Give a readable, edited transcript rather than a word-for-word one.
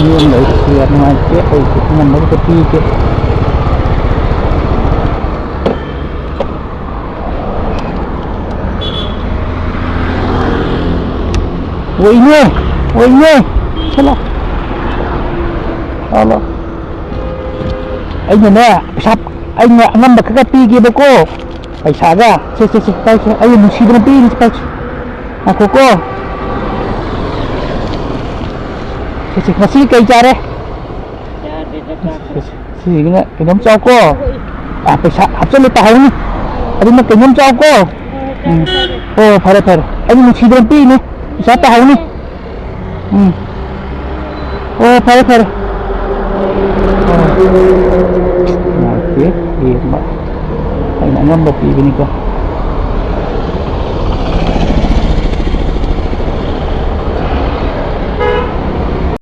Yun lấy siya mga kaya ay naman magpapige. Uy niya, salah. Allah. Ay na, sap, ay nga ngamba kakapige ba ko? Ay saga, si, ayun, musiba ng pinis pa. Ako ko. Masih kay jare. Sige nga, kinom sa ako. Pesa, hapsan may tahaw ni. Ari mo kinom sa ako. Oh, pare. Ay mo si Drampi ni. Isa tahaw ni. Oh, pare. Okay, iya, Mbak. Ay na ngamba pili ni ko.